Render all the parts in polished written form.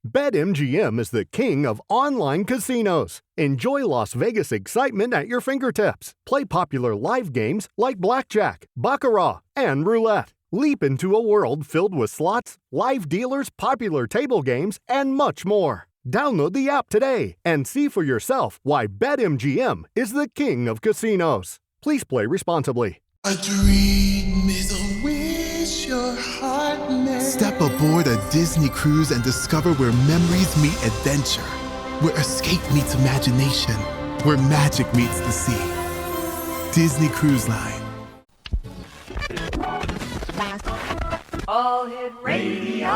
BetMGM is the king of online casinos. Enjoy Las Vegas excitement at your fingertips. Play popular live games like blackjack, baccarat, and roulette. Leap into a world filled with slots, live dealers, popular table games, and much more. Download the app today and see for yourself why BetMGM is the king of casinos. Please play responsibly. A dream is a wish your heart made. Step aboard a Disney cruise and discover where memories meet adventure, where escape meets imagination, where magic meets the sea. Disney Cruise Line. All Hit Radio.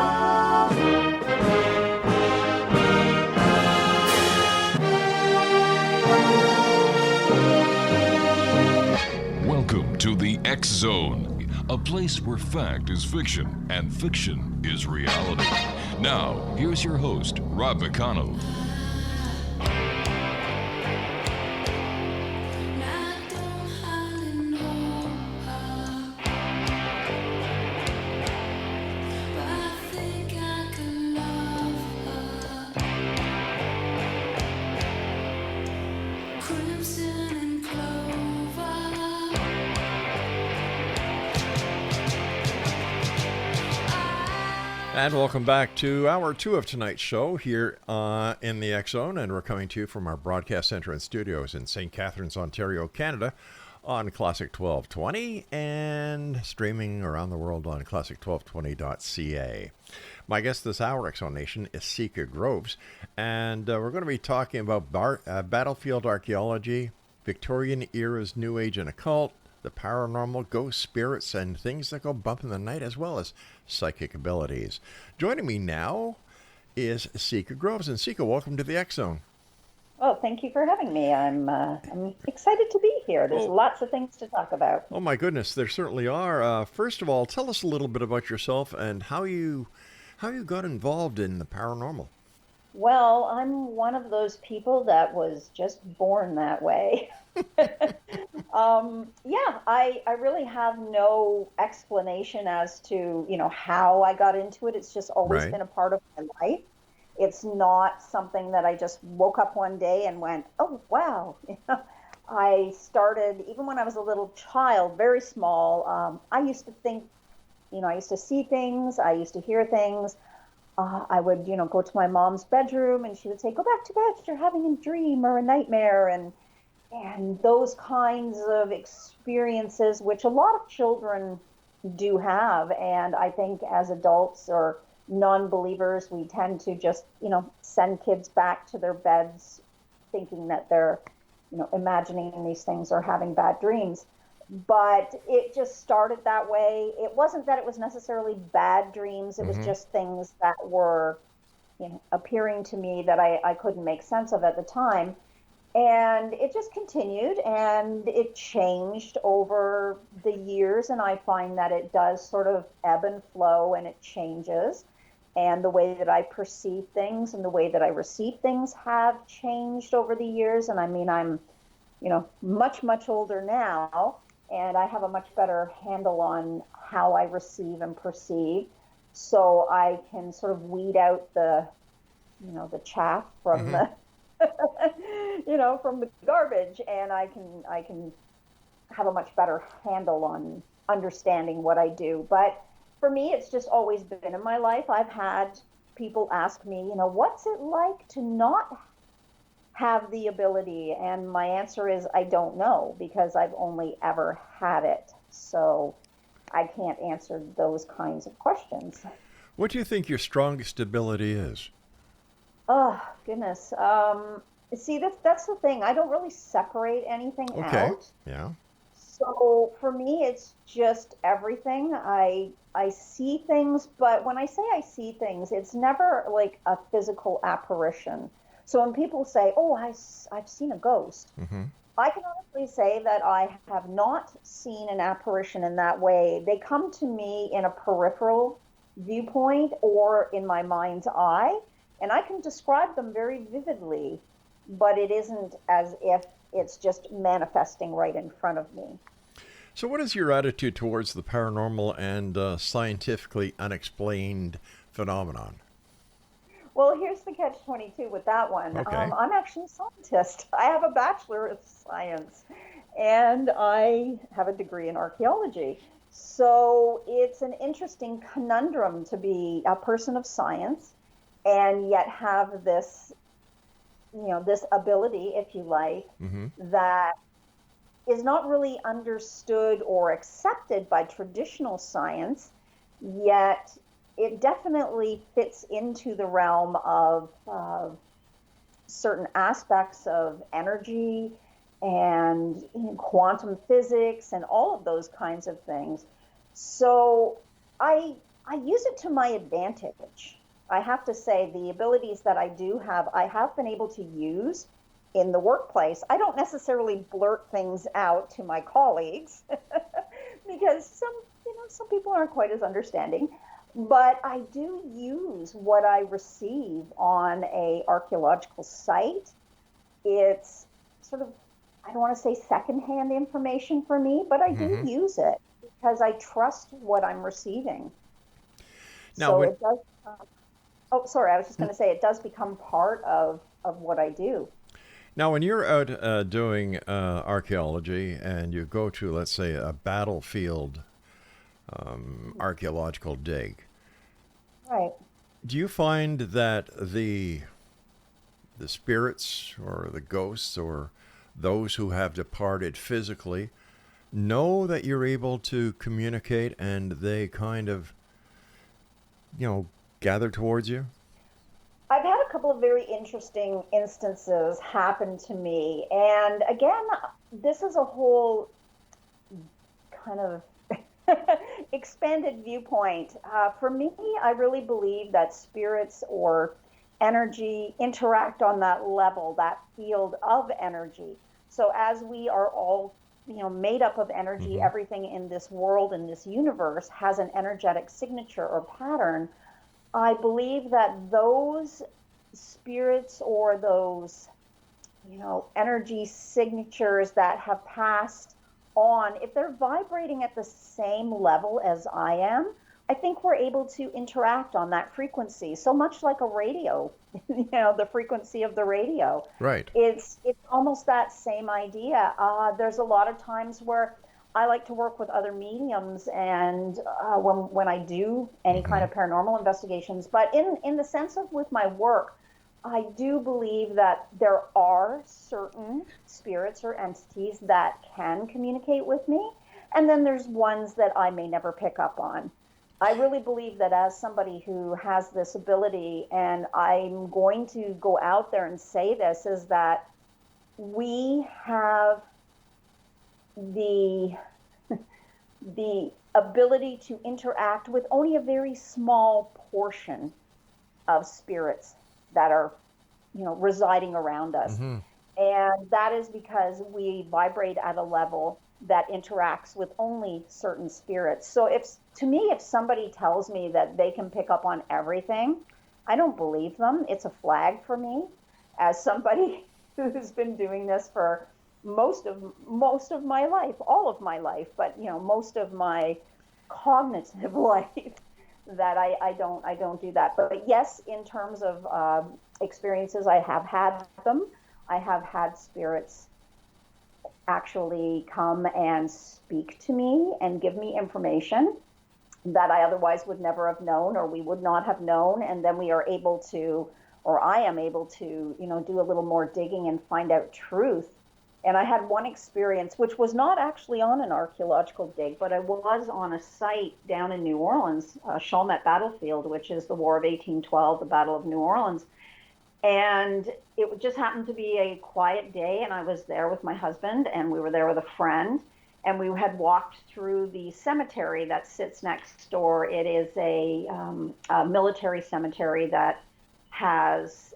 Welcome to the X Zone, a place where fact is fiction and fiction is reality. Now, here's your host, Rob McConnell. And welcome back to hour 2 of tonight's show here in the X Zone, and we're coming to you from our broadcast center and studios in St. Catharines, Ontario, Canada, on Classic 1220 and streaming around the world on classic1220.ca. My guest this hour, X Zone Nation, is Sika Groves, and we're going to be talking about battlefield archaeology, Victorian era's New Age and occult, the paranormal, ghost spirits, and things that go bump in the night, as well as psychic abilities. Joining me now is Sika Groves. And Sika, welcome to the X Zone. Oh, thank you for having me. I'm excited to be here. There's lots of things to talk about. Oh my goodness, there certainly are. First of all, tell us a little bit about yourself and how you got involved in the paranormal. Well, I'm one of those people that was just born that way. I really have no explanation as to, how I got into it. It's just always been a part of my life. It's not something that I just woke up one day and went, oh, wow. I started, even when I was a little child, very small, I used to think, I used to see things, I used to hear things. I would, go to my mom's bedroom and she would say, go back to bed, you're having a dream or a nightmare. And those kinds of experiences, which a lot of children do have. And I think as adults or non-believers, we tend to just, send kids back to their beds thinking that they're, imagining these things or having bad dreams. But it just started that way. It wasn't that it was necessarily bad dreams. It was just things that were, appearing to me that I couldn't make sense of at the time. And it just continued and it changed over the years. And I find that it does sort of ebb and flow and it changes. And the way that I perceive things and the way that I receive things have changed over the years. And I mean, I'm, much, much older now. And I have a much better handle on how I receive and perceive. So I can sort of weed out the chaff from the, from the garbage. And I can have a much better handle on understanding what I do. But for me, it's just always been in my life. I've had people ask me, what's it like to not have the ability? And my answer is I don't know, because I've only ever had it. So I can't answer those kinds of questions. What do you think your strongest ability is? Oh, goodness. See, that's the thing. I don't really separate anything out. Yeah. So for me, it's just everything. I see things, but when I say I see things, it's never like a physical apparition. So when people say, oh, I've seen a ghost, I can honestly say that I have not seen an apparition in that way. They come to me in a peripheral viewpoint or in my mind's eye, and I can describe them very vividly, but it isn't as if it's just manifesting right in front of me. So what is your attitude towards the paranormal and scientifically unexplained phenomenon? Well, here's the catch-22 with that one. Okay. I'm actually a scientist. I have a Bachelor of Science, and I have a degree in archaeology. So it's an interesting conundrum to be a person of science and yet have this, this ability, if you like, that is not really understood or accepted by traditional science, yet it definitely fits into the realm of certain aspects of energy and quantum physics and all of those kinds of things. So I use it to my advantage. I have to say the abilities that I do have, I have been able to use in the workplace. I don't necessarily blurt things out to my colleagues because some people aren't quite as understanding. But I do use what I receive on a archaeological site. It's sort of, I don't want to say secondhand information for me, but I do use it because I trust what I'm receiving. Now, it does. I was just going to say it does become part of what I do. Now, when you're out doing archaeology and you go to, let's say, a battlefield archaeological dig, right? Do you find that the spirits or the ghosts or those who have departed physically know that you're able to communicate and they kind of, gather towards you? I've had a couple of very interesting instances happen to me. And again, this is a whole kind of expanded viewpoint. For me, I really believe that spirits or energy interact on that level, that field of energy. So as we are all, made up of energy, everything in this world, in this universe has an energetic signature or pattern. I believe that those spirits or those, energy signatures that have passed on, if they're vibrating at the same level as I am, I think we're able to interact on that frequency. So much like a radio, the frequency of the radio. Right. It's almost that same idea. There's a lot of times where I like to work with other mediums, and when I do any kind of paranormal investigations. But in the sense of with my work, I do believe that there are certain spirits or entities that can communicate with me, and then there's ones that I may never pick up on. I really believe that as somebody who has this ability, and I'm going to go out there and say this, is that we have the ability to interact with only a very small portion of spirits that are, residing around us. And that is because we vibrate at a level that interacts with only certain spirits. So if somebody tells me that they can pick up on everything, I don't believe them. It's a flag for me as somebody who's been doing this for most of my life, all of my life, but most of my cognitive life, that I don't do that. But yes, in terms of experiences, I have had them. I have had spirits actually come and speak to me and give me information that I otherwise would never have known, or we would not have known. And then we are able to, or I am able to, do a little more digging and find out truth. And I had one experience, which was not actually on an archaeological dig, but I was on a site down in New Orleans, Chalmette Battlefield, which is the War of 1812, the Battle of New Orleans. And it just happened to be a quiet day, and I was there with my husband, and we were there with a friend, and we had walked through the cemetery that sits next door. It is a military cemetery that has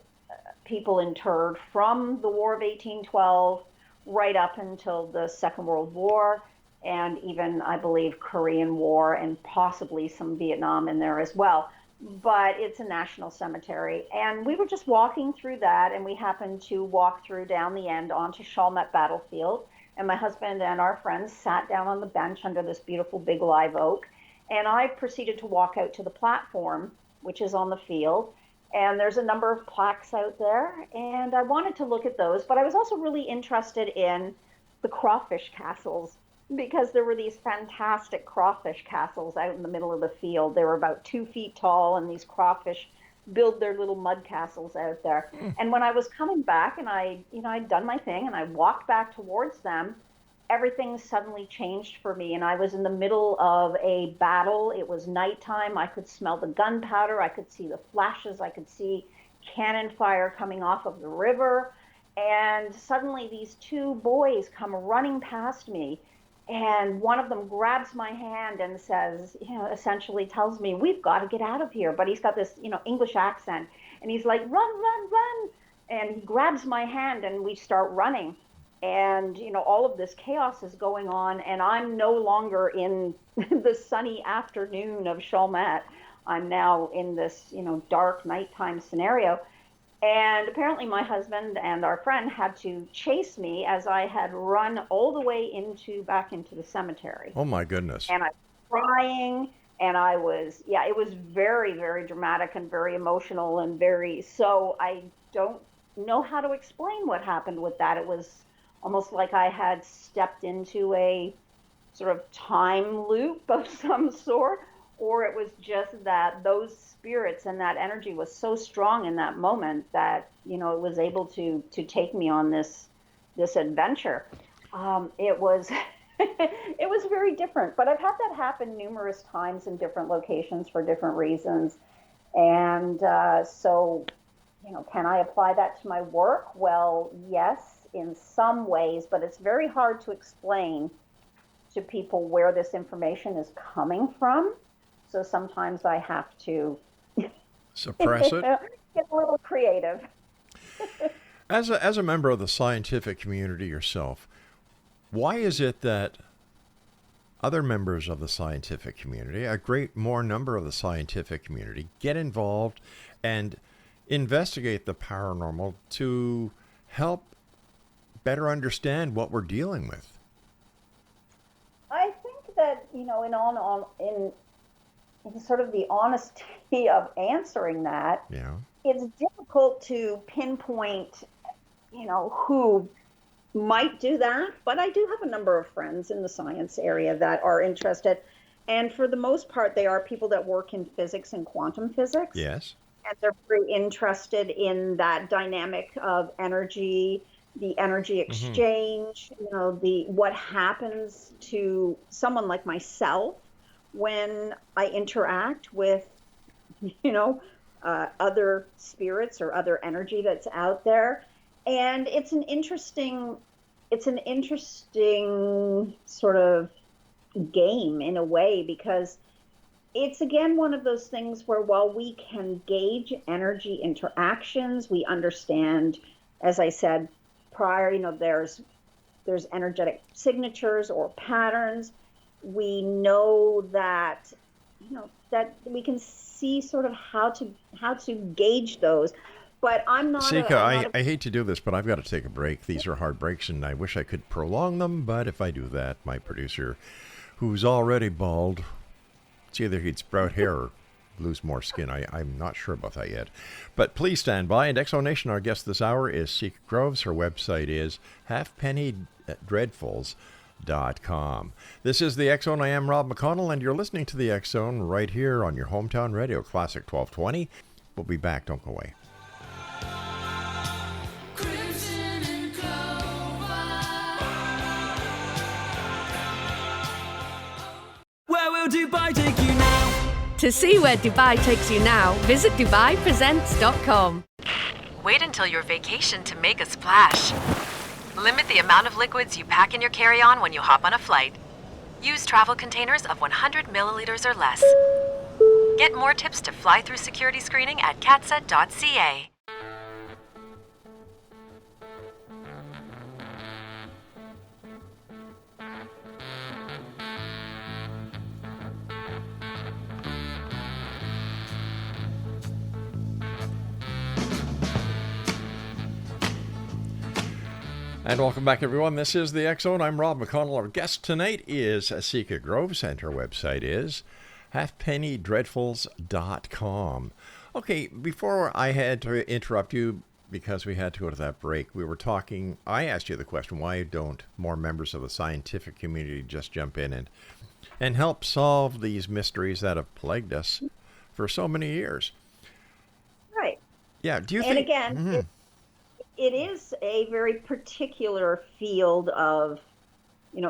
people interred from the War of 1812 right up until the Second World War, and even, I believe, Korean War, and possibly some Vietnam in there as well. But it's a national cemetery. And we were just walking through that, and we happened to walk through down the end onto Chalmette Battlefield. And my husband and our friends sat down on the bench under this beautiful big live oak. And I proceeded to walk out to the platform, which is on the field. And there's a number of plaques out there, and I wanted to look at those, but I was also really interested in the crawfish castles, because there were these fantastic crawfish castles out in the middle of the field. They were about 2 feet tall, and these crawfish build their little mud castles out there. And when I was coming back, and I'd done my thing, and I walked back towards them, everything suddenly changed for me, and I was in the middle of a battle. It was nighttime. I could smell the gunpowder. I could see the flashes. I could see cannon fire coming off of the river. And suddenly these 2 boys come running past me, and one of them grabs my hand and says, essentially tells me, "We've got to get out of here." But he's got this, English accent, and he's like, "Run, run, run." And he grabs my hand, and we start running. And, all of this chaos is going on, and I'm no longer in the sunny afternoon of Chalmette. I'm now in this, dark nighttime scenario. And apparently my husband and our friend had to chase me as I had run all the way back into the cemetery. Oh, my goodness. And I was crying, and it was very, very dramatic and very emotional and so I don't know how to explain what happened with that. It was almost like I had stepped into a sort of time loop of some sort, or it was just that those spirits and that energy was so strong in that moment that, it was able to take me on this adventure. It was it was very different, but I've had that happen numerous times in different locations for different reasons. And so, can I apply that to my work? Well, yes, in some ways, but it's very hard to explain to people where this information is coming from. So sometimes I have to suppress it. Get a little creative. As a member of the scientific community yourself, why is it that other members of the scientific community, a great more number of the scientific community, get involved and investigate the paranormal to help better understand what we're dealing with? I think that, in sort of the honesty of answering that, it's difficult to pinpoint, who might do that. But I do have a number of friends in the science area that are interested. And for the most part, they are people that work in physics and quantum physics. Yes. And they're very interested in that dynamic of energy, the energy exchange, what happens to someone like myself when I interact with, other spirits or other energy that's out there. And it's an interesting sort of game in a way, because it's again one of those things where while we can gauge energy interactions, we understand, as I said prior, there's energetic signatures or patterns. We know that that we can see sort of how to gauge those. But I'm not. Sika, I hate to do this, but I've got to take a break. These are hard breaks, and I wish I could prolong them. But if I do that, my producer, who's already bald, it's either he'd sprout hair or lose more skin. I'm not sure about that yet. But please stand by. And Exonation, our guest this hour is Sika Groves. Her website is halfpennydreadfuls.com. This is the X Zone. I am Rob McConnell, and you're listening to the X Zone right here on your hometown radio, Classic 1220. We'll be back. Don't go away. Where will Dubai take you now? To see where Dubai takes you now, visit DubaiPresents.com. Wait until your vacation to make a splash. Limit the amount of liquids you pack in your carry-on when you hop on a flight. Use travel containers of 100 milliliters or less. Get more tips to fly through security screening at catset.ca. And welcome back, everyone. This is the X Zone. I'm Rob McConnell. Our guest tonight is Sika Groves, and her website is halfpennydreadfuls.com. Okay, before I had to interrupt you because we had to go to that break, we were talking. I asked you the question: why don't more members of the scientific community just jump in and help solve these mysteries that have plagued us for so many years? Right. Yeah. Do you And think? again, it is a very particular field of,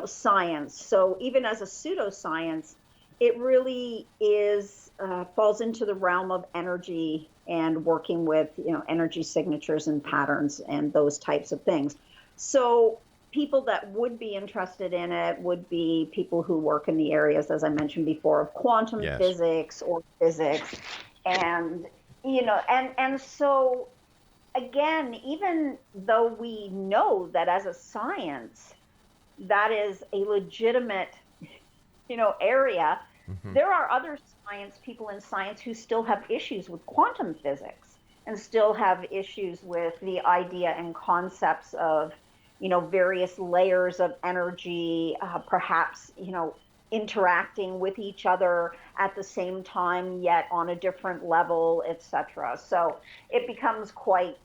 science. So even as a pseudoscience, it really is falls into the realm of energy and working with, energy signatures and patterns and those types of things. So people that would be interested in it would be people who work in the areas, as I mentioned before, of quantum physics or physics. And, and so again, even though we know that as a science, that is a legitimate, area, there are other people in science who still have issues with quantum physics and still have issues with the idea and concepts of, various layers of energy, perhaps, interacting with each other at the same time, yet on a different level, etc. So it becomes quite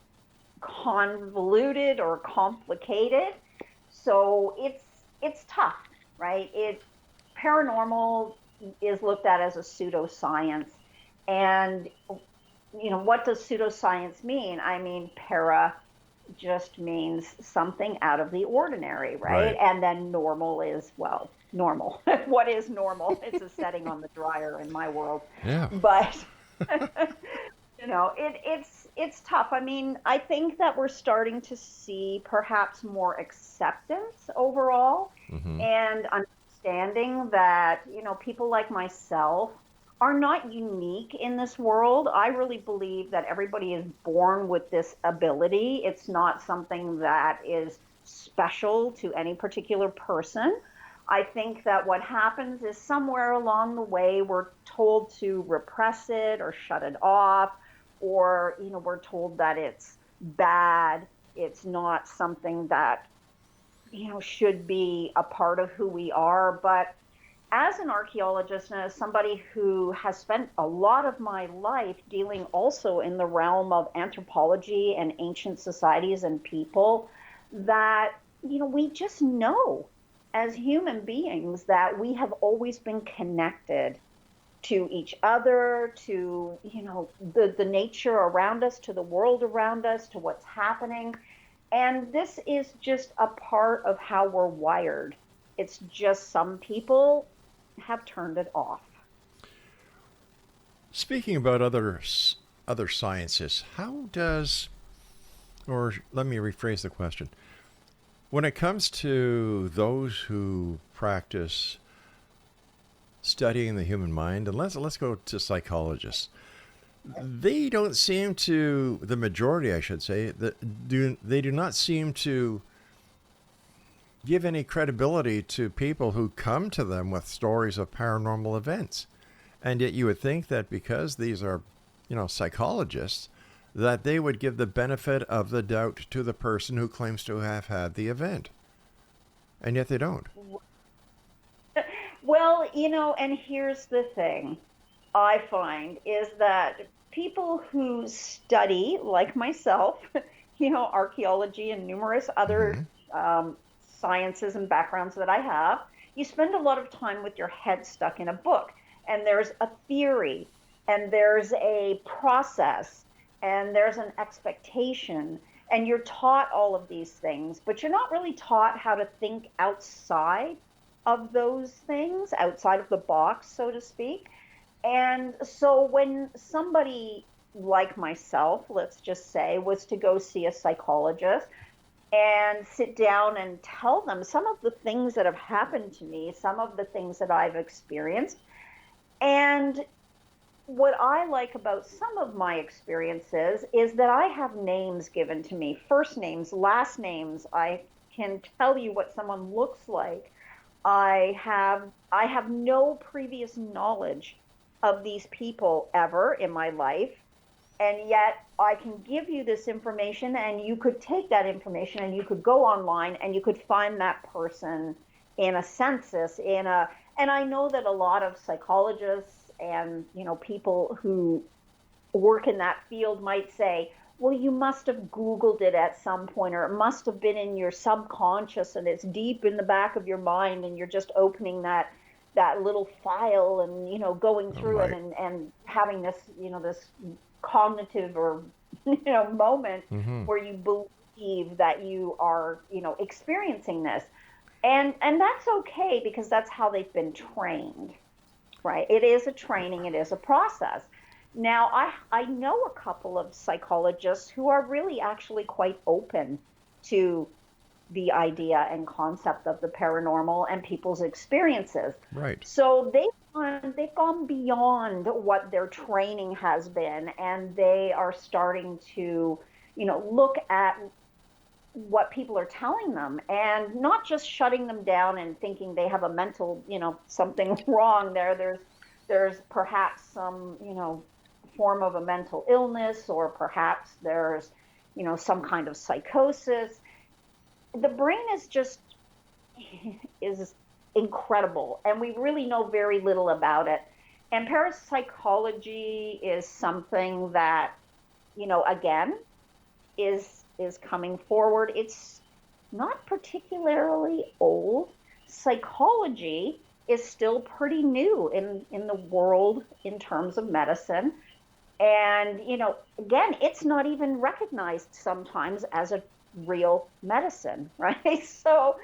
convoluted or complicated. So it's tough, right? Paranormal is looked at as a pseudoscience, and what does pseudoscience mean? I mean, para just means something out of the ordinary, right? And then normal is, well, normal. What is normal? It's a setting on the dryer in my world. Yeah. But it's tough. I mean, I think that we're starting to see perhaps more acceptance overall and understanding that, people like myself are not unique in this world. I really believe that everybody is born with this ability. It's not something that is special to any particular person. I think that what happens is somewhere along the way, we're told to repress it or shut it off, or, we're told that it's bad. It's not something that, should be a part of who we are. But as an archaeologist and as somebody who has spent a lot of my life dealing also in the realm of anthropology and ancient societies and people, that, we just know as human beings that we have always been connected to each other, to, the nature around us, to the world around us, to what's happening. And this is just a part of how we're wired. It's just some people have turned it off. Speaking about other sciences, how does, or let me rephrase the question. When it comes to those who practice studying the human mind, and let's go to psychologists, they don't seem to, the majority I should say, they do not seem to give any credibility to people who come to them with stories of paranormal events. And yet you would think that because these are, psychologists, that they would give the benefit of the doubt to the person who claims to have had the event. And yet they don't. Well, and here's the thing I find is that people who study, like myself, archaeology and numerous other sciences and backgrounds that I have, you spend a lot of time with your head stuck in a book. And there's a theory, and there's a process, and there's an expectation, and you're taught all of these things, but you're not really taught how to think outside of those things, outside of the box, so to speak. And so when somebody like myself, let's just say, was to go see a psychologist and sit down and tell them some of the things that have happened to me, some of the things that I've experienced, and what I like about some of my experiences is that I have names given to me, first names, last names. I can tell you what someone looks like. I have no previous knowledge of these people ever in my life, and yet I can give you this information, and you could take that information and you could go online and you could find that person in a census, and I know that a lot of psychologists and people who work in that field might say, well, you must have Googled it at some point, or it must have been in your subconscious and it's deep in the back of your mind and you're just opening that little file and, you know, going through it and having this, you know, this cognitive or, you know, moment where you believe that you are, you know, experiencing this. And that's okay, because that's how they've been trained, right? It is a training, it is a process. Now, I know a couple of psychologists who are really actually quite open to the idea and concept of the paranormal and people's experiences. Right. So they've gone beyond what their training has been, and they are starting to, you know, look at what people are telling them and not just shutting them down and thinking they have a mental, you know, something wrong there. There's perhaps some, you know, form of a mental illness, or perhaps there's, you know, some kind of psychosis. The brain is incredible, and we really know very little about it. And parapsychology is something that, you know, again, is coming forward. It's not particularly old. Psychology is still pretty new in the world in terms of medicine. And, you know, again, it's not even recognized sometimes as a real medicine, right? So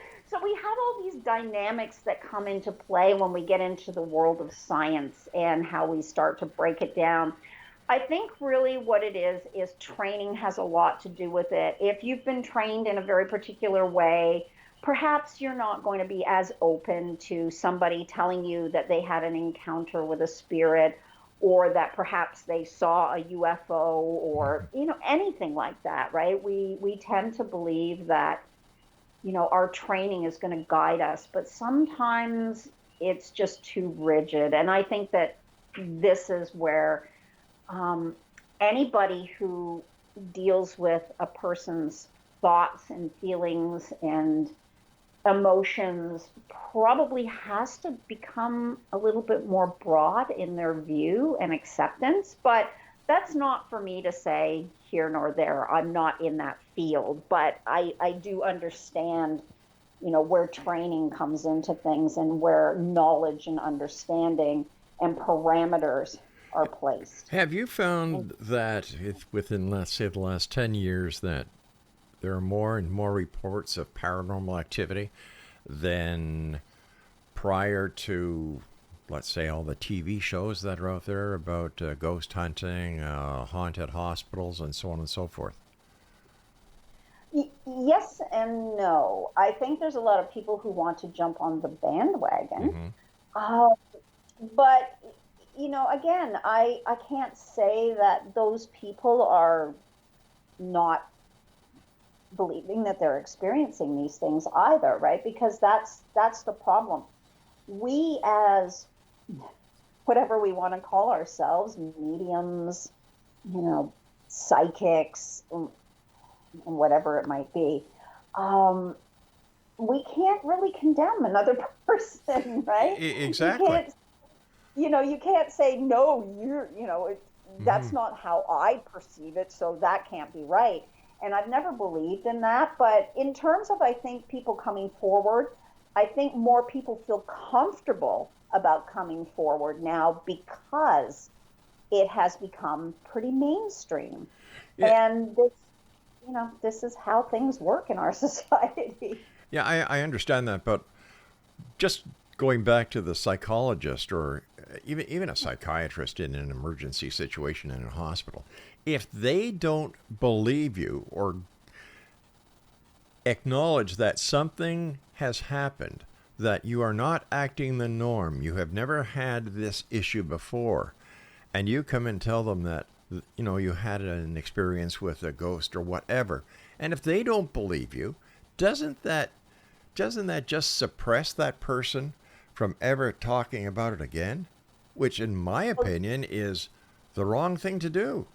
we have all these dynamics that come into play when we get into the world of science and how we start to break it down. I think really what it is training has a lot to do with it. If you've been trained in a very particular way, perhaps you're not going to be as open to somebody telling you that they had an encounter with a spirit, or that perhaps they saw a UFO, or, you know, anything like that, right? We tend to believe that, you know, our training is going to guide us, but sometimes it's just too rigid. And I think that this is where anybody who deals with a person's thoughts and feelings and emotions probably has to become a little bit more broad in their view and acceptance. But that's not for me to say here nor there. I'm not in that field, but I do understand, you know, where training comes into things and where knowledge and understanding and parameters are placed. Have you found that within, let's say, the last 10 years that there are more and more reports of paranormal activity than prior to, let's say, all the TV shows that are out there about ghost hunting, haunted hospitals, and so on and so forth? Yes and no. I think there's a lot of people who want to jump on the bandwagon. But, you know, again, I can't say that those people are not believing that they're experiencing these things either, right? Because that's the problem. We, as whatever we want to call ourselves, mediums, you know, psychics, whatever it might be, we can't really condemn another person, right? Exactly. You can't say, no, that's not how I perceive it, so that can't be right. And I've never believed in that. But in terms of, I think, people coming forward, I think more people feel comfortable about coming forward now because it has become pretty mainstream. Yeah. And this is how things work in our society. Yeah, I understand that, but just going back to the psychologist or even a psychiatrist in an emergency situation in a hospital, if they don't believe you or acknowledge that something has happened, that you are not acting the norm, you have never had this issue before, and you come and tell them that, you know, you had an experience with a ghost or whatever, and if they don't believe you, doesn't that just suppress that person from ever talking about it again? Which, in my opinion, is the wrong thing to do.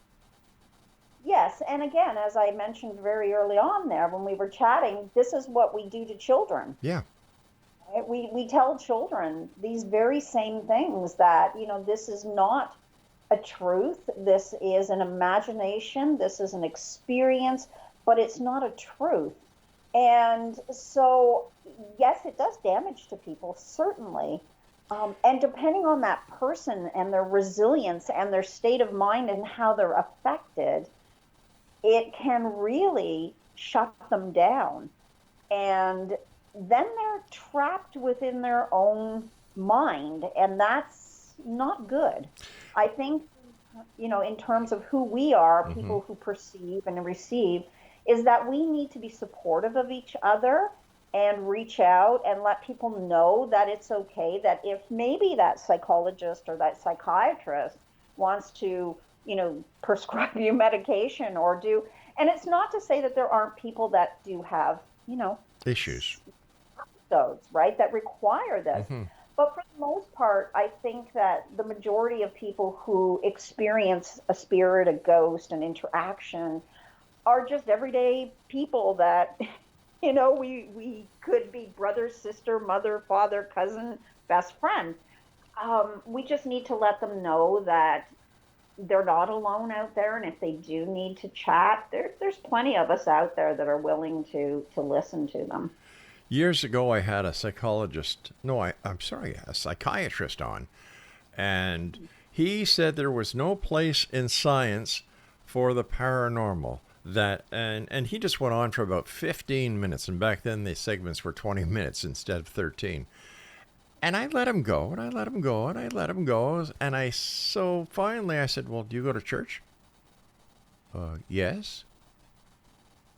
Yes, and again, as I mentioned very early on there when we were chatting, this is what we do to children. Yeah. We tell children these very same things, that, you know, this is not a truth. This is an imagination. This is an experience, but it's not a truth. And so, yes, it does damage to people, certainly. And depending on that person and their resilience and their state of mind and how they're affected, it can really shut them down. And then they're trapped within their own mind, and that's not good. I think, in terms of who we are, people who perceive and receive, is that we need to be supportive of each other and reach out and let people know that it's okay, that if maybe that psychologist or that psychiatrist wants to, prescribe you medication or do, and it's not to say that there aren't people that do have, issues, right, that require this. But for the most part, I think that the majority of people who experience a spirit, a ghost, an interaction are just everyday people that, we could be brother, sister, mother, father, cousin, best friend. We just need to let them know that they're not alone out there. And if they do need to chat, there's plenty of us out there that are willing to listen to them. Years ago, I had a psychiatrist on, and he said there was no place in science for the paranormal. And he just went on for about 15 minutes, and back then the segments were 20 minutes instead of 13. And I let him go, and I let him go, and I let him go, and so finally I said, well, do you go to church? Yes.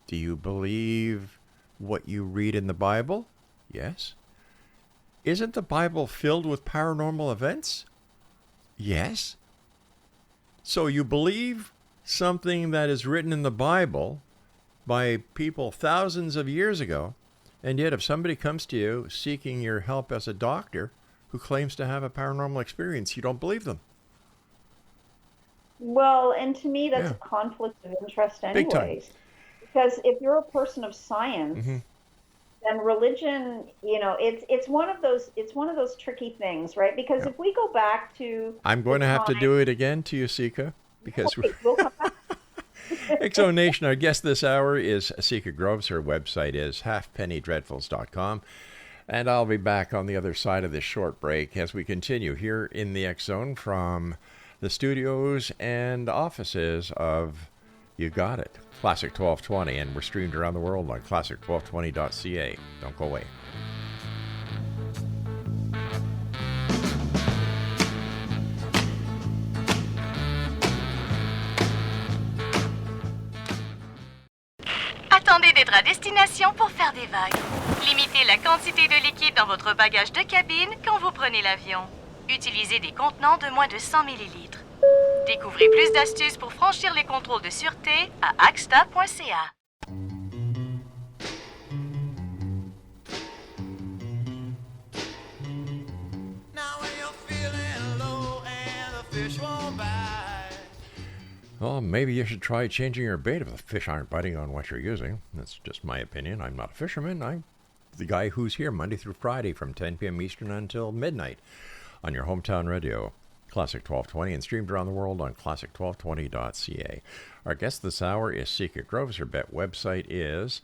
Do you believe what you read in the Bible? Yes. Isn't the Bible filled with paranormal events? Yes. So you believe something that is written in the Bible by people thousands of years ago, and yet if somebody comes to you seeking your help as a doctor who claims to have a paranormal experience, you don't believe them. Well, and to me, that's a conflict of interest anyways. Because if you're a person of science, then religion, it's one of those tricky things, right? Because if we go back to I'm going to have to do it again to you, Sika, because we'll come back. X-Zone Nation, our guest this hour is Sika Groves. Her website is halfpennydreadfuls.com. And I'll be back on the other side of this short break as we continue here in the X-Zone from the studios and offices of You Got It, Classic 1220. And we're streamed around the world on classic1220.ca. Don't go away. Attendez d'être à destination pour faire des vagues. Limitez la quantité de liquide dans votre bagage de cabine quand vous prenez l'avion. Utilisez des contenants de moins de 100 ml. Découvrez plus d'astuces pour franchir les contrôles de sûreté à axta.ca. Well, maybe you should try changing your bait if the fish aren't biting on what you're using. That's just my opinion. I'm not a fisherman. I'm the guy who's here Monday through Friday from 10 p.m. Eastern until midnight on your hometown radio, Classic 1220, and streamed around the world on classic1220.ca. Our guest this hour is Sika Groves. Her website is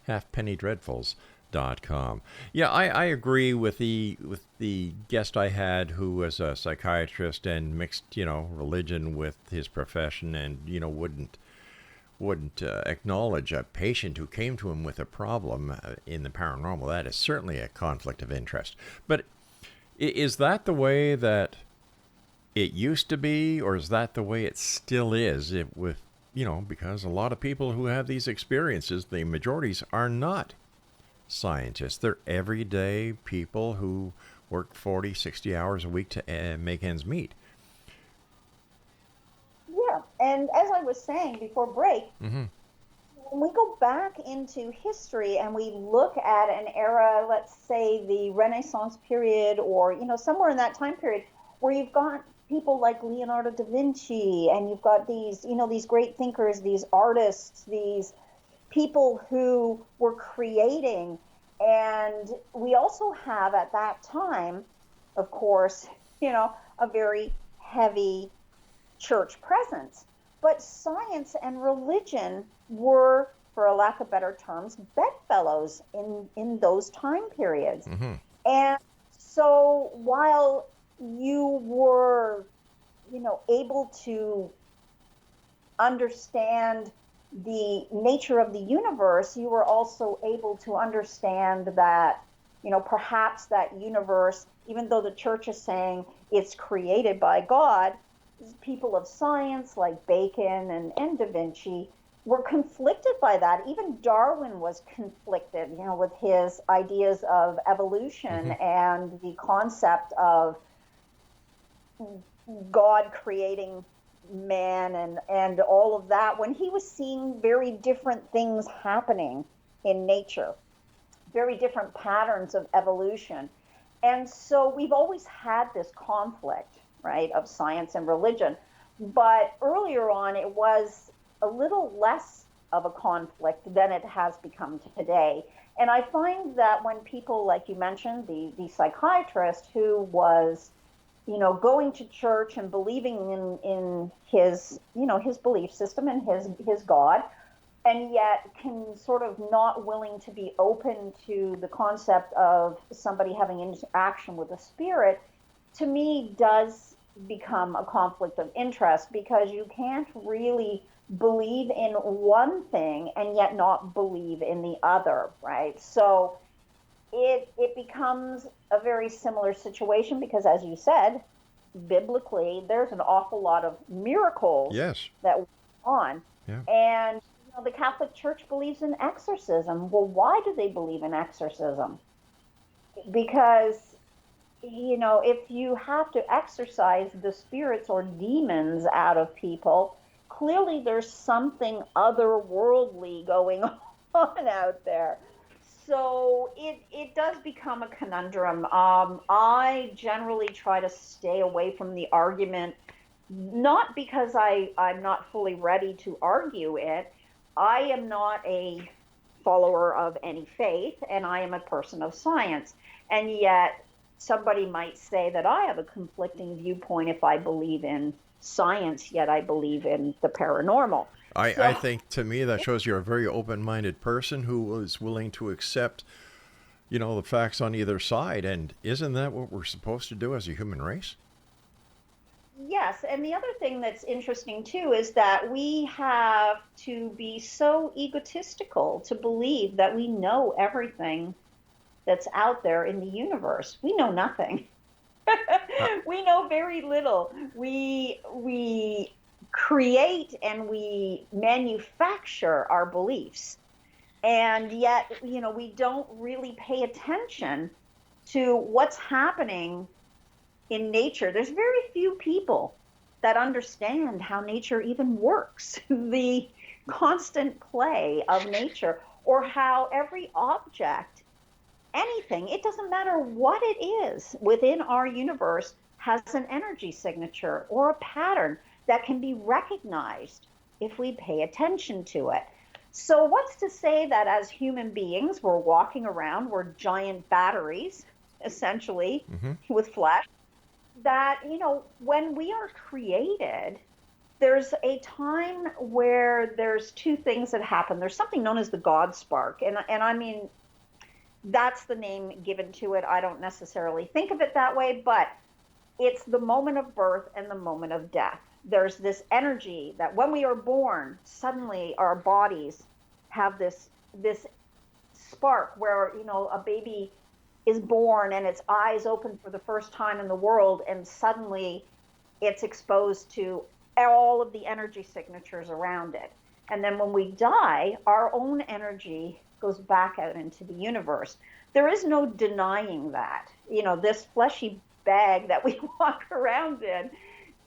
halfpennydreadfuls.com. Yeah, I agree with the guest I had who was a psychiatrist and mixed, religion with his profession and, wouldn't acknowledge a patient who came to him with a problem in the paranormal. That is certainly a conflict of interest. But is that the way that it used to be, or is that the way it still is? Because a lot of people who have these experiences, the majorities are not scientists. They're everyday people who work 40, 60 hours a week to make ends meet. Yeah, and as I was saying before break, when we go back into history and we look at an era, let's say the Renaissance period, or somewhere in that time period, where you've got people like Leonardo da Vinci, and you've got these these great thinkers, these artists, these people who were creating. And we also have at that time, of course, a very heavy church presence. But science and religion were, for a lack of better terms, bedfellows in those time periods. Mm-hmm. And so while you were, able to understand the nature of the universe, you were also able to understand that, perhaps that universe, even though the church is saying it's created by God, people of science like Bacon and Da Vinci were conflicted by that. Even Darwin was conflicted, with his ideas of evolution and the concept of God creating man and all of that, when he was seeing very different things happening in nature, very different patterns of evolution. And so we've always had this conflict, right, of science and religion. But earlier on, it was a little less of a conflict than it has become today. And I find that when people, like you mentioned, the psychiatrist who was, going to church and believing in his, his belief system and his God, and yet can sort of not willing to be open to the concept of somebody having interaction with a spirit, to me does become a conflict of interest, because you can't really believe in one thing and yet not believe in the other, right? So it becomes a very similar situation, because, as you said, biblically, there's an awful lot of miracles that went on. Yeah. And the Catholic Church believes in exorcism. Well, why do they believe in exorcism? Because, if you have to exorcise the spirits or demons out of people, clearly there's something otherworldly going on out there. So it does become a conundrum. I generally try to stay away from the argument, not because I'm not fully ready to argue it. I am not a follower of any faith, and I am a person of science. And yet somebody might say that I have a conflicting viewpoint if I believe in science, yet I believe in the paranormal. I think, to me, that shows you're a very open-minded person who is willing to accept, the facts on either side. And isn't that what we're supposed to do as a human race? Yes, and the other thing that's interesting, too, is that we have to be so egotistical to believe that we know everything that's out there in the universe. We know nothing. We know very little. We create and we manufacture our beliefs. And yet, we don't really pay attention to what's happening in nature. There's very few people that understand how nature even works, the constant play of nature, or how every object, anything, it doesn't matter what it is within our universe, has an energy signature or a pattern that can be recognized if we pay attention to it. So what's to say that as human beings, we're walking around, we're giant batteries, essentially, with flesh, that, when we are created, there's a time where there's two things that happen. There's something known as the God spark. And I mean, that's the name given to it. I don't necessarily think of it that way, but it's the moment of birth and the moment of death. There's this energy that when we are born, suddenly our bodies have this spark where, a baby is born and its eyes open for the first time in the world, and suddenly it's exposed to all of the energy signatures around it. And then when we die, our own energy goes back out into the universe. There is no denying that. This fleshy bag that we walk around in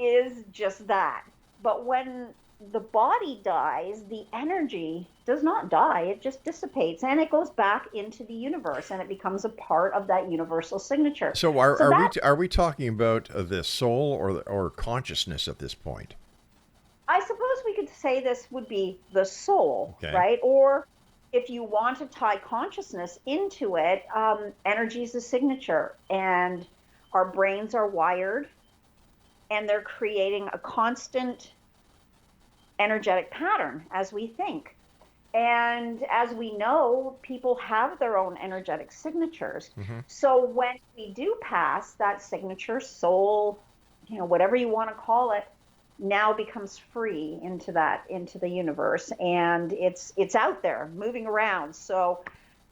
is just that. But when the body dies, the energy does not die. It just dissipates and it goes back into the universe, and it becomes a part of that universal signature. So are we talking about the soul or consciousness at this point? I suppose we could say this would be the soul, okay, right? Or if you want to tie consciousness into it, energy is a signature, and our brains are wired and they're creating a constant energetic pattern as we think. And as we know, people have their own energetic signatures. So when we do pass, that signature, soul, whatever you want to call it, now becomes free into the universe, and it's out there moving around. So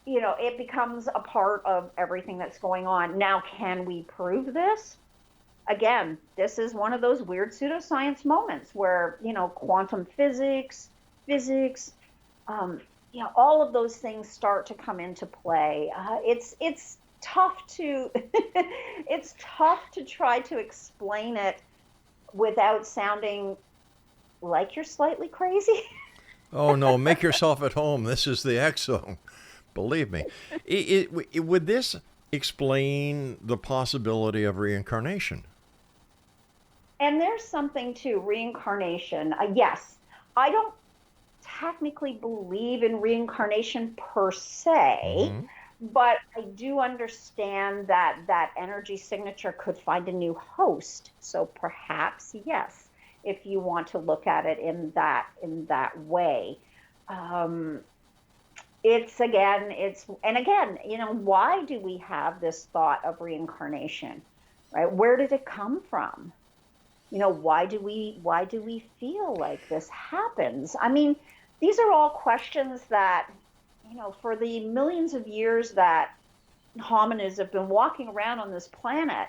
it becomes a part of everything that's going on. Now, can we prove this? Again, this is one of those weird pseudoscience moments where quantum physics, all of those things start to come into play. It's tough to it's tough to try to explain it without sounding like you're slightly crazy. Oh no, make yourself at home. This is the X Zone. Believe me. Would this explain the possibility of reincarnation? And there's something to reincarnation. Yes, I don't technically believe in reincarnation per se, but I do understand that that energy signature could find a new host. So perhaps, yes, if you want to look at it in that way. Why do we have this thought of reincarnation, right? Where did it come from? Why do we feel like this happens? I mean, these are all questions that, for the millions of years that hominids have been walking around on this planet,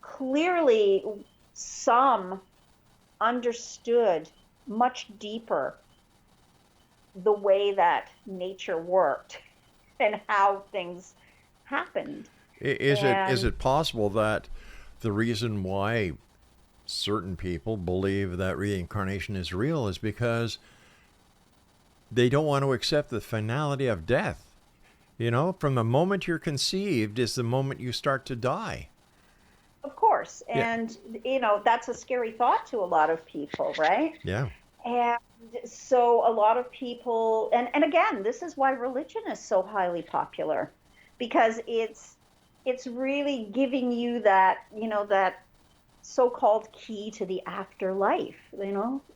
clearly some understood much deeper the way that nature worked and how things happened. Is it possible that the reason why certain people believe that reincarnation is real is because they don't want to accept the finality of death? From the moment you're conceived is the moment you start to die. Of course. And, that's a scary thought to a lot of people, right? Yeah. And so a lot of people, and again, this is why religion is so highly popular, because it's really giving you that, that so-called key to the afterlife,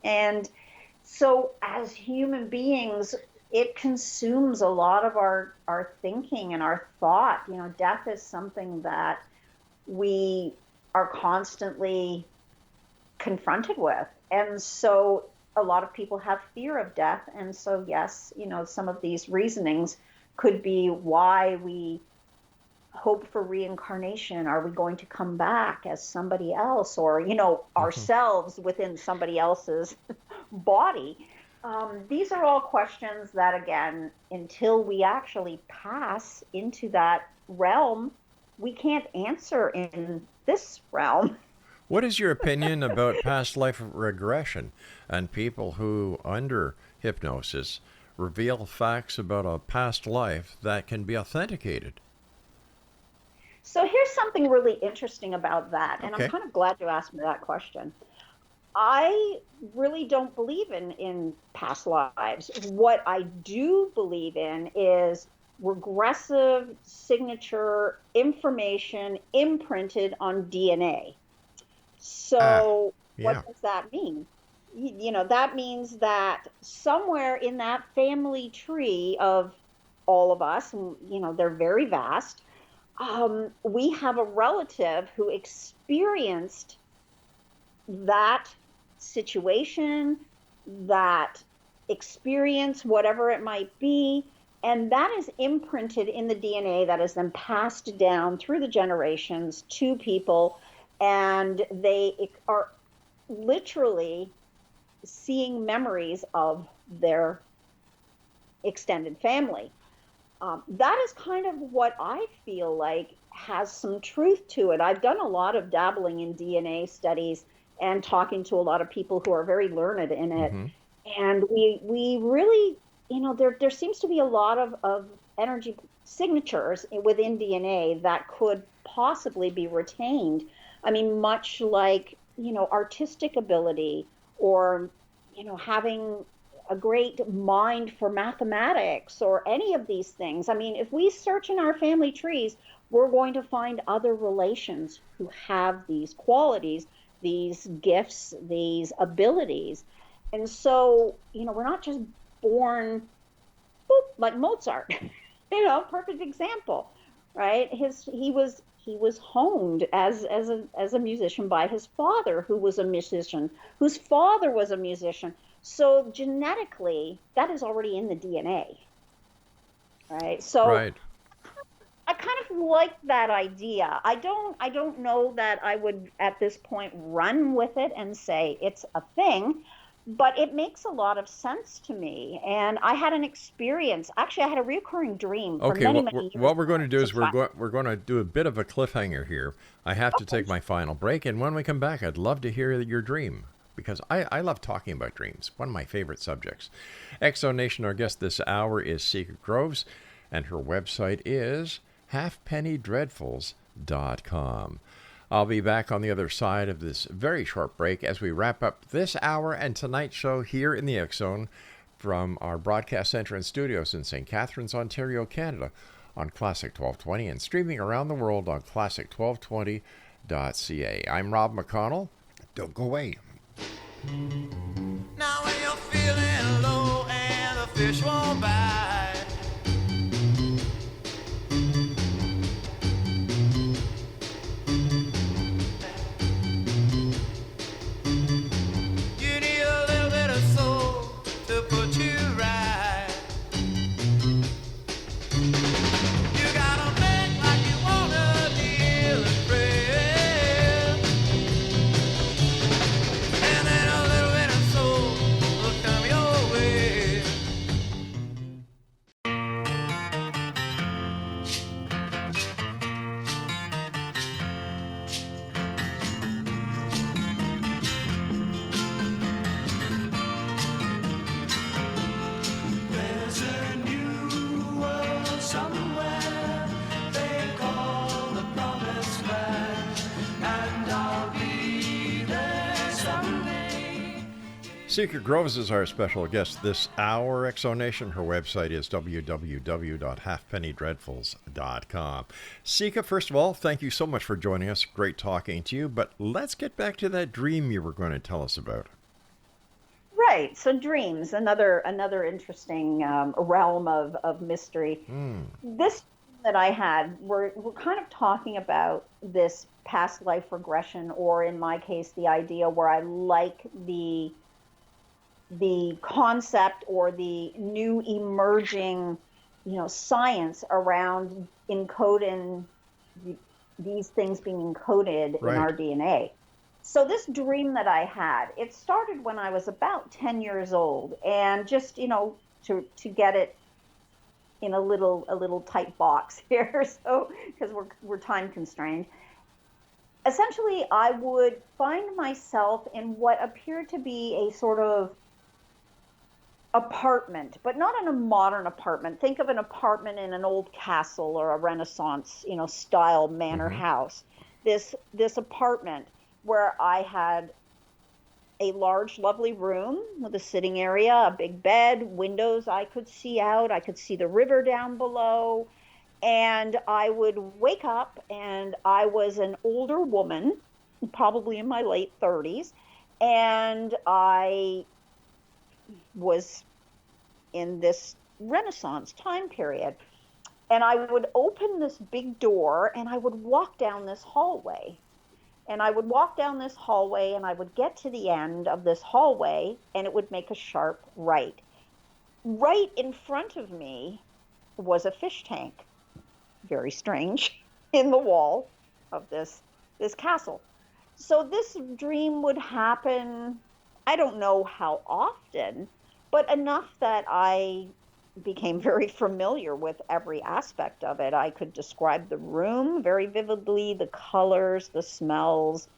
and so as human beings, it consumes a lot of our thinking and our thought. Death is something that we are constantly confronted with, and so a lot of people have fear of death. And so yes, some of these reasonings could be why we hope for reincarnation. Are we going to come back as somebody else, or ourselves within somebody else's body? These are all questions that, again, until we actually pass into that realm, we can't answer in this realm. What is your opinion about past life regression and people who, under hypnosis, reveal facts about a past life that can be authenticated? So here's something really interesting about that, and I'm kind of glad you asked me that question. I really don't believe in past lives. What I do believe in is regressive signature information imprinted on DNA. So what does that mean? That means that somewhere in that family tree of all of us, and, they're very vast, we have a relative who experienced that situation, that experience, whatever it might be, and that is imprinted in the DNA that is then passed down through the generations to people, and they are literally seeing memories of their extended family. That is kind of what I feel like has some truth to it. I've done a lot of dabbling in DNA studies and talking to a lot of people who are very learned in it. And we really, there seems to be a lot of energy signatures within DNA that could possibly be retained. I mean, much like, artistic ability, or, having a great mind for mathematics, or any of these things. I mean, if we search in our family trees, we're going to find other relations who have these qualities, these gifts, these abilities. And so, we're not just born boop, like Mozart, perfect example, right? He was honed as a musician by his father, who was a musician, whose father was a musician. So genetically, that is already in the DNA, right? So right. I kind of like that idea. I don't know that I would at this point run with it and say it's a thing, but it makes a lot of sense to me. And I had an experience. Actually, I had a recurring dream for many years. What we're going to do is we're going to do a bit of a cliffhanger here. I have to take my final break, and when we come back, I'd love to hear your dream, because I love talking about dreams. One of my favorite subjects. Exonation, our guest this hour is Sika Groves, and her website is halfpennydreadfuls.com. I'll be back on the other side of this very short break as we wrap up this hour and tonight's show here in the X Zone from our broadcast center and studios in St. Catharines, Ontario, Canada, on Classic 1220 and streaming around the world on classic1220.ca. I'm Rob McConnell. Don't go away. Now when you're feeling low and the fish won't bite, Sika Groves is our special guest this hour. Exonation, her website is www.halfpennydreadfuls.com. Sika, first of all, thank you so much for joining us. Great talking to you. But let's get back to that dream you were going to tell us about. Right. So dreams, another interesting realm of mystery. This that I had, we're kind of talking about this past life regression, or in my case, the idea where I like the concept or the new emerging, science around encoding these things being encoded in our DNA. So this dream that I had, it started when I was about 10 years old, and just, to get it in a little tight box here, so because we're time constrained. Essentially, I would find myself in what appeared to be a sort of apartment, but not in a modern apartment. Think of an apartment in an old castle or a Renaissance, style manor house. This apartment where I had a large, lovely room with a sitting area, a big bed, windows I could see out. I could see the river down below. And I would wake up, and I was an older woman, probably in my late 30s, and I was in this Renaissance time period. And I would open this big door, and I would walk down this hallway. And I would walk down this hallway, and I would get to the end of this hallway, and it would make a sharp right. Right in front of me was a fish tank, very strange, in the wall of this castle. So this dream would happen, I don't know how often, but enough that I became very familiar with every aspect of it. I could describe the room very vividly, the colors, the smells,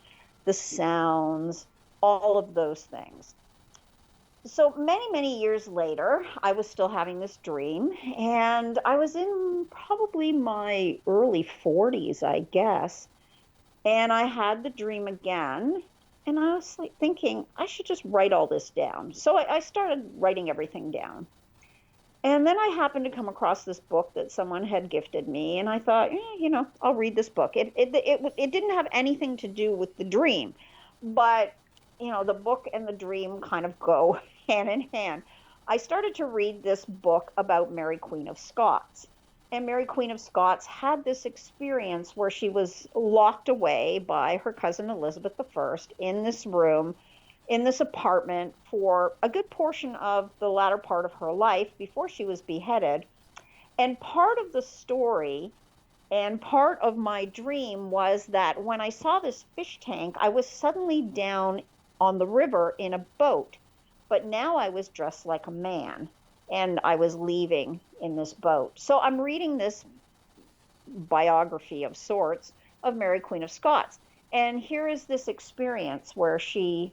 the sounds, all of those things. So many, many years later, I was still having this dream, and I was in probably my early 40s, I guess, and I had the dream again, and I was like thinking, I should just write all this down. So I started writing everything down. And then I happened to come across this book that someone had gifted me, and I thought, I'll read this book. It didn't have anything to do with the dream, But, the book and the dream kind of go hand in hand. I started to read this book about Mary Queen of Scots. And Mary Queen of Scots had this experience where she was locked away by her cousin Elizabeth I in this room, in this apartment, for a good portion of the latter part of her life before she was beheaded. And part of the story and part of my dream was that when I saw this fish tank, I was suddenly down on the river in a boat, but now I was dressed like a man and I was leaving in this boat. So I'm reading this biography of sorts of Mary Queen of Scots. And here is this experience where she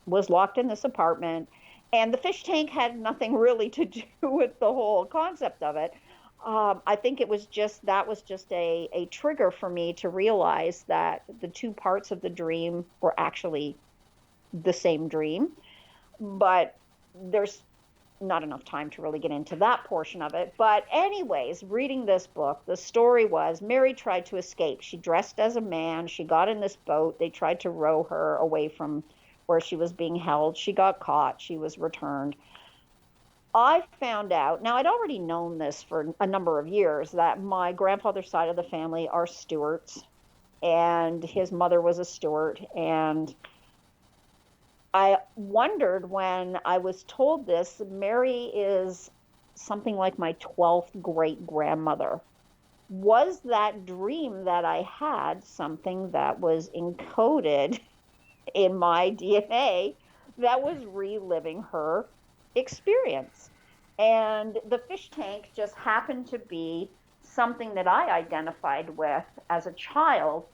was locked in this apartment, and the fish tank had nothing really to do with the whole concept of it. I think that was just a trigger for me to realize that the two parts of the dream were actually the same dream. But there's not enough time to really get into that portion of it. But anyways, reading this book, the story was Mary tried to escape. She dressed as a man. She got in this boat. They tried to row her away from where she was being held. She got caught. She was returned. I found out, now I'd already known this for a number of years, that my grandfather's side of the family are Stuarts, and his mother was a Stuart. And I wondered when I was told this, Mary is something like my 12th great grandmother. Was that dream that I had something that was encoded in my DNA that was reliving her experience? And the fish tank just happened to be something that I identified with as a child,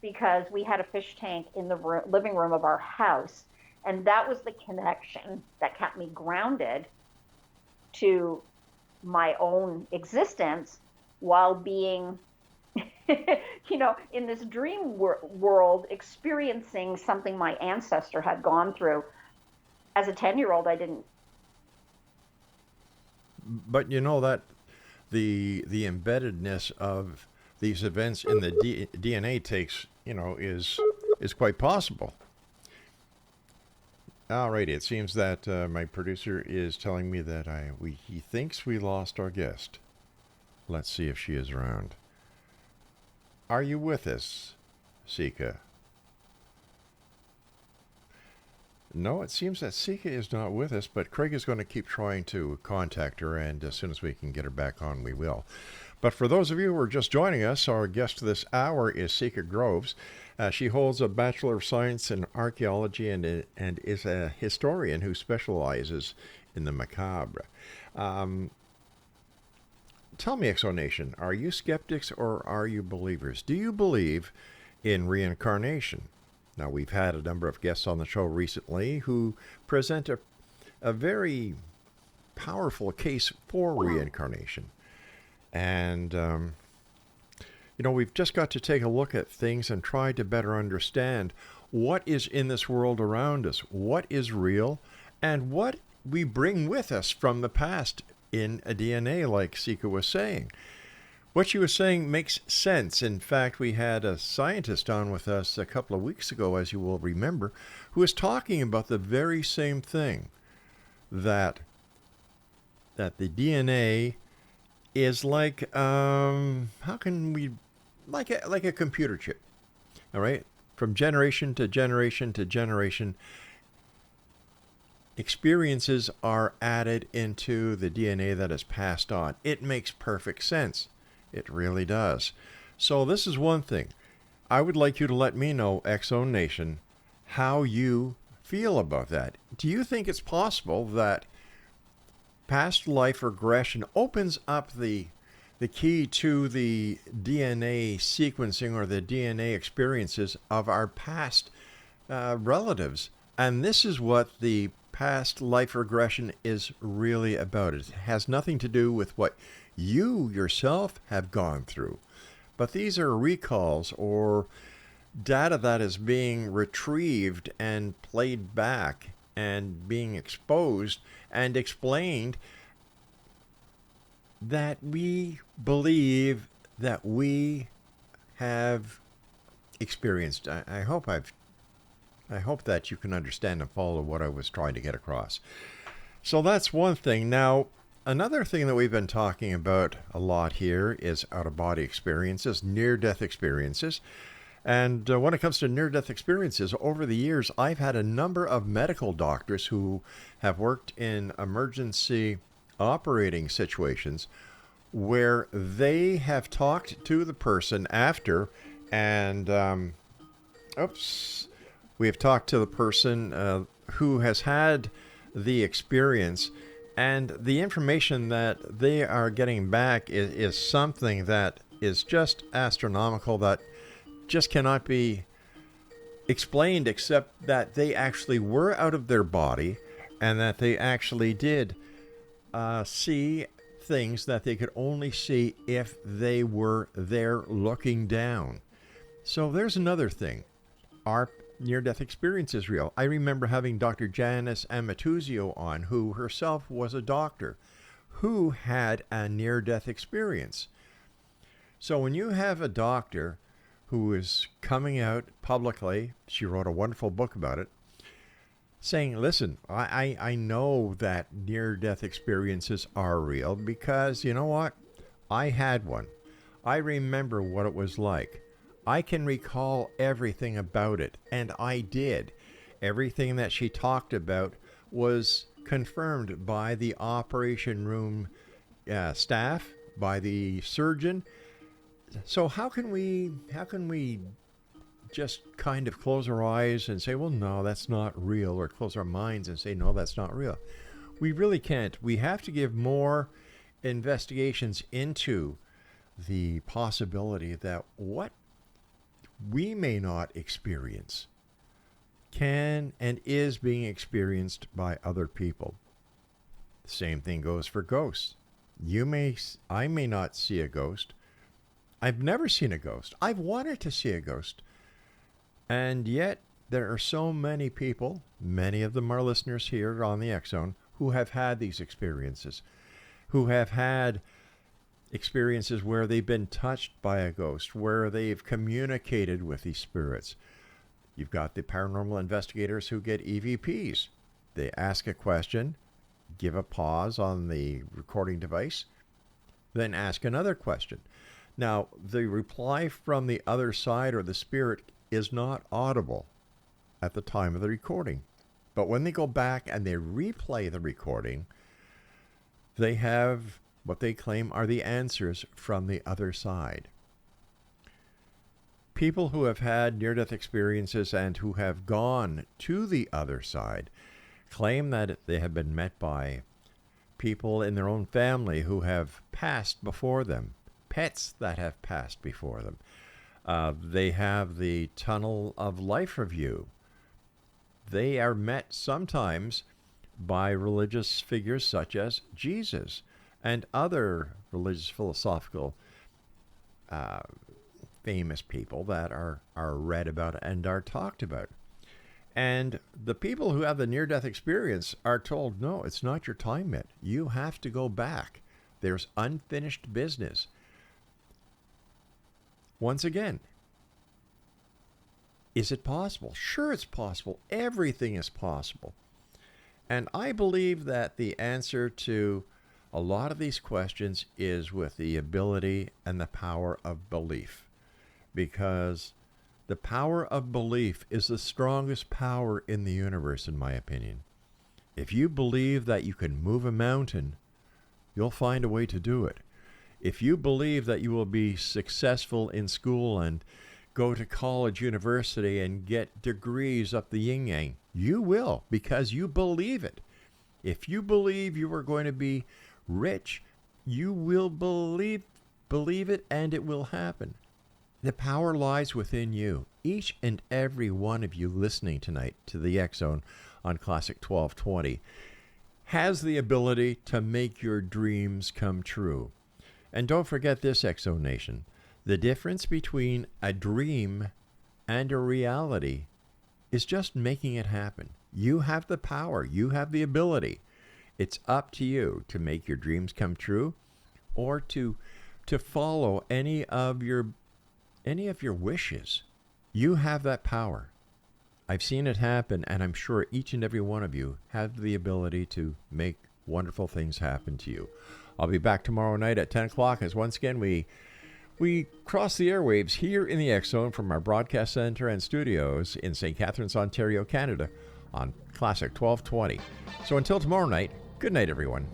because we had a fish tank in the living room of our house. And that was the connection that kept me grounded to my own existence while being, in this dream world, experiencing something my ancestor had gone through. As a 10-year-old, I didn't. But that the embeddedness of these events in the DNA takes, is quite possible. Alrighty, it seems that my producer is telling me that he thinks we lost our guest. Let's see if she is around. Are you with us, Sika? No, it seems that Sika is not with us, but Craig is going to keep trying to contact her, and as soon as we can get her back on, we will. But for those of you who are just joining us, our guest this hour is Sika Groves. She holds a Bachelor of Science in Archaeology and is a historian who specializes in the macabre. Tell me, Exonation, are you skeptics or are you believers? Do you believe in reincarnation? Now, we've had a number of guests on the show recently who present a very powerful case for reincarnation. And, we've just got to take a look at things and try to better understand what is in this world around us, what is real, and what we bring with us from the past in a DNA, like Sika was saying. What she was saying makes sense. In fact, we had a scientist on with us a couple of weeks ago, as you will remember, who was talking about the very same thing, that the DNA is like, like a computer chip, all right? From generation to generation to generation, experiences are added into the DNA that is passed on. It makes perfect sense. It really does. So this is one thing. I would like you to let me know, X-Zone Nation, how you feel about that. Do you think it's possible that past life regression opens up the key to the DNA sequencing or the DNA experiences of our past relatives? And this is what the past life regression is really about. It has nothing to do with what you yourself have gone through. But these are recalls or data that is being retrieved and played back and being exposed and explained that we believe that we have experienced. I hope I've I hope that you can understand and follow what I was trying to get across. So that's one thing. Now, another thing that we've been talking about a lot here is out-of-body experiences, near-death experiences. And when it comes to near-death experiences, over the years, I've had a number of medical doctors who have worked in emergency operating situations where they have talked to the person after, and we have talked to the person who has had the experience, and the information that they are getting back is something that is just astronomical, that just cannot be explained, except that they actually were out of their body and that they actually did see things that they could only see if they were there looking down. So there's another thing. Our near-death experience is real. I remember having Dr. Janice Amatuzio on, who herself was a doctor, who had a near-death experience. So when you have a doctor who is coming out publicly, she wrote a wonderful book about it, saying, listen, I know that near-death experiences are real because, you know what? I had one. I remember what it was like. I can recall everything about it, and I did. Everything that she talked about was confirmed by the operation room staff, by the surgeon. So how can we just kind of close our eyes and say, well, no, that's not real, or close our minds and say, no, that's not real? We really can't. We have to give more investigations into the possibility that what we may not experience can and is being experienced by other people. The same thing goes for ghosts. I may not see a ghost. I've never seen a ghost. I've wanted to see a ghost. And yet there are so many people, many of them are listeners here on the X-Zone, who have had these experiences, who have had experiences where they've been touched by a ghost, where they've communicated with these spirits. You've got the paranormal investigators who get EVPs. They ask a question, give a pause on the recording device, then ask another question. Now, the reply from the other side or the spirit is not audible at the time of the recording. But when they go back and they replay the recording, they have what they claim are the answers from the other side. People who have had near-death experiences and who have gone to the other side claim that they have been met by people in their own family who have passed before them, pets that have passed before them. They have the tunnel of life review. They are met sometimes by religious figures such as Jesus and other religious philosophical famous people that are read about and are talked about. And the people who have the near-death experience are told, no, it's not your time yet. You have to go back. There's unfinished business. Once again, is it possible? Sure, it's possible. Everything is possible. And I believe that the answer to a lot of these questions is with the ability and the power of belief. Because the power of belief is the strongest power in the universe, in my opinion. If you believe that you can move a mountain, you'll find a way to do it. If you believe that you will be successful in school and go to college, university, and get degrees up the yin-yang, you will, because you believe it. If you believe you are going to be rich, you will believe it, and it will happen. The power lies within you. Each and every one of you listening tonight to the X-Zone on Classic 1220 has the ability to make your dreams come true. And don't forget this, X-Zone Nation. The difference between a dream and a reality is just making it happen. You have the power. You have the ability. It's up to you to make your dreams come true, or to follow any of your wishes. You have that power. I've seen it happen, and I'm sure each and every one of you have the ability to make wonderful things happen to you. I'll be back tomorrow night at 10 o'clock as once again we cross the airwaves here in the X Zone from our broadcast center and studios in St. Catharines, Ontario, Canada on Classic 1220. So until tomorrow night, good night, everyone.